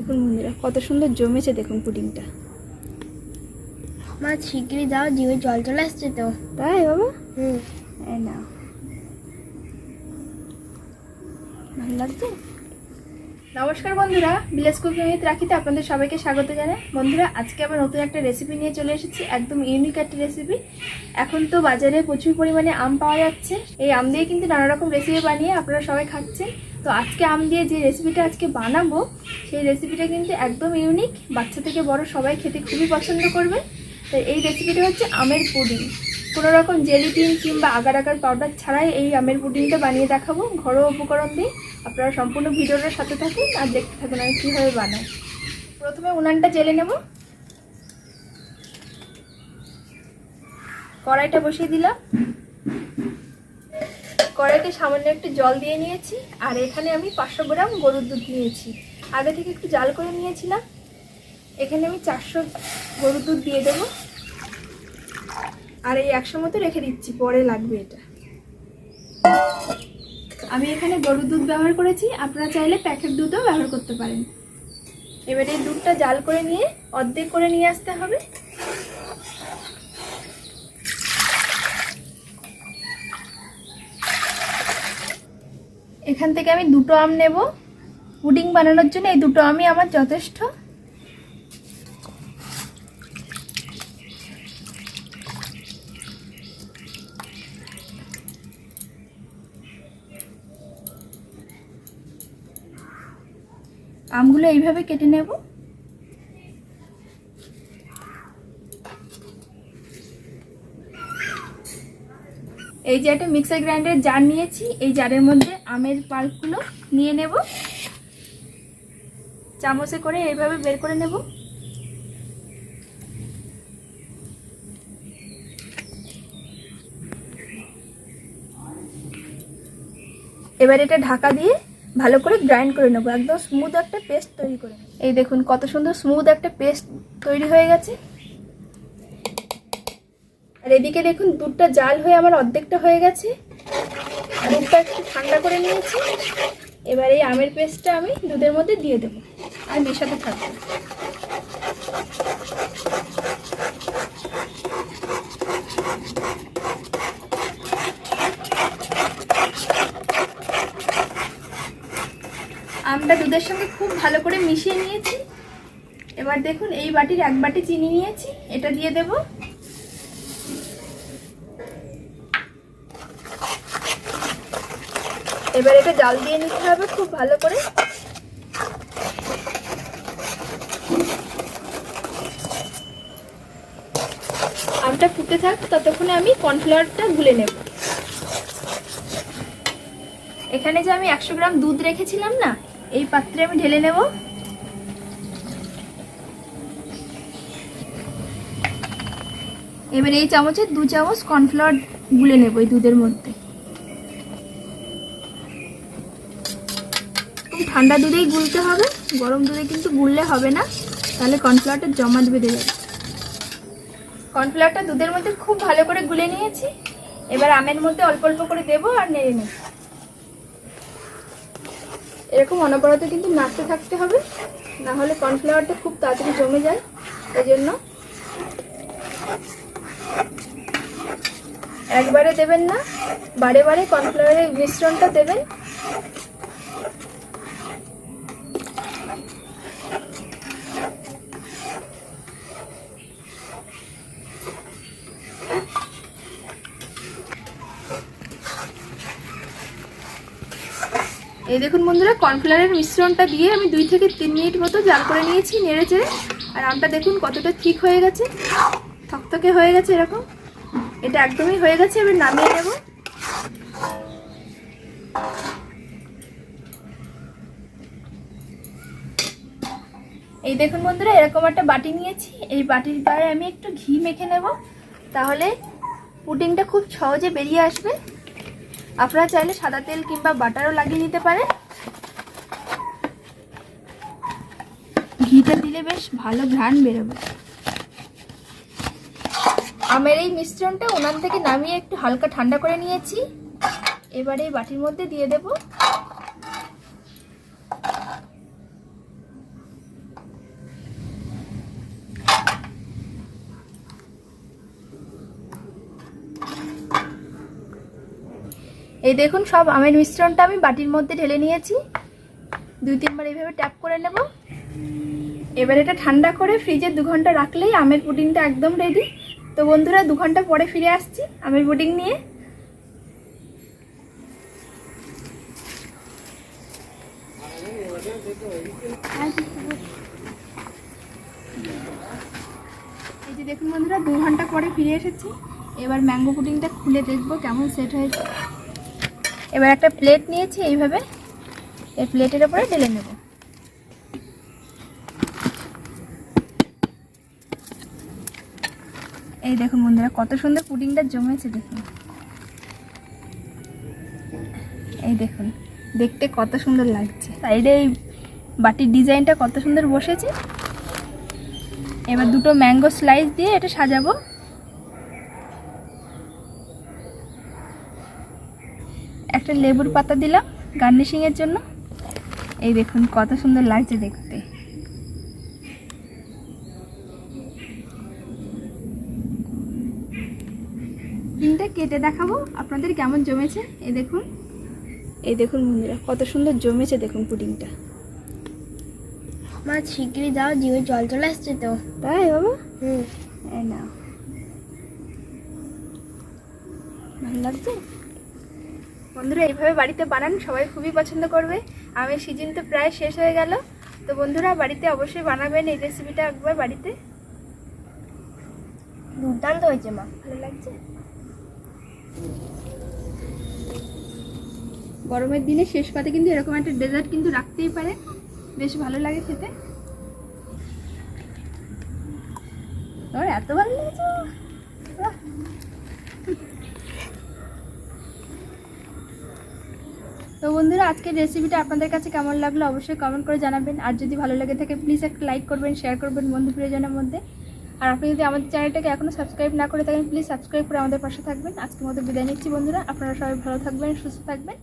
দেখুন বন্ধুরা কত সুন্দর জমেছে, দেখুন পুডিংটা। মা শিগগিরই দাও, জিভে জল চলে আসছে তো। তাই বাবা? এই নাও, ভালো লাগছে। নমস্কার বন্ধুরা, ভিলেজ কুকিং উইথ রাখিতে আপনাদের সবাইকে স্বাগত জানাই। বন্ধুরা, আজকে আবার নতুন একটা রেসিপি নিয়ে চলে এসেছি, একদম ইউনিক একটা রেসিপি। এখন তো বাজারে প্রচুর পরিমাণে আম পাওয়া যাচ্ছে, এই আম দিয়ে কিন্তু নানা রকম রেসিপি বানিয়ে আপনারা সবাই খাচ্ছেন। তো আজকে আম দিয়ে যে রেসিপিটা আজকে বানাবো, সেই রেসিপিটা কিন্তু একদম ইউনিক, বাচ্চা থেকে বড় সবাই খেতে খুবই পছন্দ করবে। তো এই রেসিপিটা হচ্ছে আমের পুডিং। কোনো রকম জেলিটিন কিংবা আগার আগার পাউডার ছাড়াই এই আমের পুডিংটা বানিয়ে দেখাবো ঘরোয়া উপকরণ দিয়ে। আপনারা সম্পূর্ণ ভিডিওটার সাথে থাকুন আর দেখতে থাকুন আমি কীভাবে বানাই। প্রথমে উনানটা জেলে নেব, কড়াইটা বসিয়ে দিলাম। কড়াইতে সামান্য একটু জল দিয়ে নিয়েছি, আর এখানে আমি 500 গ্রাম গরুর দুধ নিয়েছি, আগে থেকে একটু জাল করে নিয়েছিলাম। এখানে আমি 400 গরুর দুধ দিয়ে দেবো, আর এই 100 মতো রেখে দিচ্ছি, পরে লাগবে এটা। আমি এখানে গরুর দুধ ব্যবহার করেছি, আপনারা চাইলে প্যাকেট দুধও ব্যবহার করতে পারেন। এবারে এই দুধটা জাল করে নিয়ে অর্ধেক করে নিয়ে আসতে হবে। এখান থেকে আমি 2টো আম নেব, পুডিং বানানোর জন্য এই 2টো আমই আমার যথেষ্ট। আমগুলো এইভাবে কেটে নেব। এই যে একটা মিক্সার গ্রাইন্ডারের জার নিয়েছি, এই জারের মধ্যে আমের পাল্পগুলো নিয়ে নেব, চামচে করে এইভাবে বের করে নেব। এবার এটা ঢাকা দিয়ে ভালো করে গ্রাইন্ড করে নেব, একদম স্মুথ একটা পেস্ট তৈরি করে। এই দেখুন কত সুন্দর স্মুথ একটা পেস্ট তৈরি হয়ে গেছে। আর এদিকে দেখুন দুধটা জাল হয়ে আমার অর্ধেকটা হয়ে গেছে, দুধটা একটু ঠান্ডা করে নিয়েছি। এবার এই আমের পেস্টটা আমি দুধের মধ্যে দিয়ে দেবো আর মেশাতে থাকবো। আমটা দুধের সঙ্গে খুব ভালো করে মিশিয়ে নিয়েছি। এবার দেখুন এই বাটির 1 বাটি চিনি নিয়েছি, এটা দিয়ে দেব। এবার এটা জাল দিয়ে নিতে হবে খুব ভালো করে। আমটা ফুটে থাক, ততক্ষণে আমি কর্নফ্লাওয়ারটা গুলে নেব। এখানে যে আমি 100 গ্রাম দুধ রেখেছিলাম না, এই পাত্রে আমি ঢেলে নেব। এবার এই চামচে 2 চামচ কর্নফ্লাওয়ার গুলে নেব এই দুধের মধ্যে। ঠান্ডা দুধেই গুলতে হবে, গরম দুধে কিন্তু গুললে হবে না, তাহলে কর্নফ্লাওয়ারটা জমাট বেঁধে যাবে। কর্নফ্লাওয়ারটা দুধের মধ্যে খুব ভালো করে গুলে নিয়েছি। এবার আমের মধ্যে অল্প অল্প করে দেবো আর নেড়ে নেব। এরকম অনবরত কিন্তু নাড়তে থাকতে হবে, না হলে কর্নফ্লাওয়ারটা খুব তাড়াতাড়ি জমে যায়। এই জন্য একবারে দেবেন না, বারে বারে কর্নফ্লাওয়ারের মিশ্রণটা দেবেন। এই দেখুন বন্ধুরা, কর্নফ্লাওয়ারের মিশ্রণটা দিয়ে আমি 2 থেকে 3 মিনিট মতো জাল করে নিয়েছি নেড়ে চেড়ে। আর আমটা দেখুন কতটা ঠিক হয়ে গেছে, থকথকে হয়ে গেছে এরকম। এটা একদমই হয়ে গেছে, এবার নামিয়ে নেব। এই দেখুন বন্ধুরা, এরকম একটা বাটি নিয়েছি, এই বাটির গায়ে আমি একটু ঘি মেখে নেব, তাহলে পুডিংটা খুব সহজে বেরিয়ে আসবে। আপনারা চাইলে সাদা তেল কিংবা বাটারও লাগিয়ে নিতে পারেন। ঘিটা দিলে বেশ ভালো ঘ্রাণ বেরোবে। আমের এই মিশ্রণটা উনান থেকে নামিয়ে একটু হালকা ঠান্ডা করে নিয়েছি, এবারে এই বাটির মধ্যে দিয়ে দেব। এই দেখুন সব আমের মিশ্রণটা আমি বাটির মধ্যে ঢেলে নিয়েছি। 2-3 বার এইভাবে ট্যাপ করে নেব। এবার এটা ঠান্ডা করে ফ্রিজে 2 ঘন্টা রাখলেই আমের পুডিংটা একদম রেডি। তো বন্ধুরা 2 ঘন্টা পরে ফিরে আসছি আমের পুডিং নিয়ে। এই যে দেখুন বন্ধুরা 2 ঘন্টা পরে ফিরে এসেছি। এবার ম্যাঙ্গো পুডিংটা খুলে দেখবো কেমন সেট হয়েছে। এবার একটা প্লেট নিয়েছি, এইভাবে এই প্লেটের উপরে ঢেলে নেব। এই দেখুন বন্ধুরা কত সুন্দর পুডিংটা জমেছে দেখুন। এই দেখুন দেখতে কত সুন্দর লাগছে, সাইডে এই বাটির ডিজাইনটা কত সুন্দর বসেছে। এবার 2টো ম্যাঙ্গো স্লাইস দিয়ে এটা সাজাবো। একটা লেবুর পাতা দিলাম গার্নিশিং এর জন্য। এই দেখুন কত সুন্দর লাগছে দেখতে। পুডিংটা কেটে দেখাবো আপনাদের কেমন জমেছে। এই দেখুন বন্ধুরা কত সুন্দর জমেছে দেখুন পুডিংটা। মা শিগগিরই দাও, জিভে জল চলে আসছে তো। তাই বাবা? হুম। এই না, ভালো লাগছে বন্ধুরা। এইভাবে বাড়িতে বানান, সবাই খুবই পছন্দ করবে। আমের সিজন তো প্রায় শেষ হয়ে গেল। তো বন্ধুরা বাড়িতে অবশ্যই বানাবেন এই রেসিপিটা একবার বাড়িতে। দুর্দান্ত হয়েছে মা। ভালো লাগছে। গরমের দিনে শেষ পাতে কিন্তু এরকম একটা ডেজার্ট কিন্তু রাখতেই পারে, বেশ ভালো লাগে খেতে। তোমার এত ভালো লেগেছে? বাহ। তো বন্ধুরা আজকের রেসিপিটা আপনাদের কাছে কেমন লাগলো অবশ্যই কমেন্ট করে জানাবেন। আর যদি ভালো লাগে থাকে প্লিজ একটা লাইক করবেন, শেয়ার করবেন বন্ধু প্রিয়জনের মধ্যে। আর আপনি যদি আমাদের চ্যানেলটাকে এখনও সাবস্ক্রাইব না করে থাকেন প্লিজ সাবস্ক্রাইব করে আমাদের পাশে থাকবেন। আজকের মতো বিদায় নিচ্ছি বন্ধুরা। আপনারা সবাই ভালো থাকবেন, সুস্থ থাকবেন।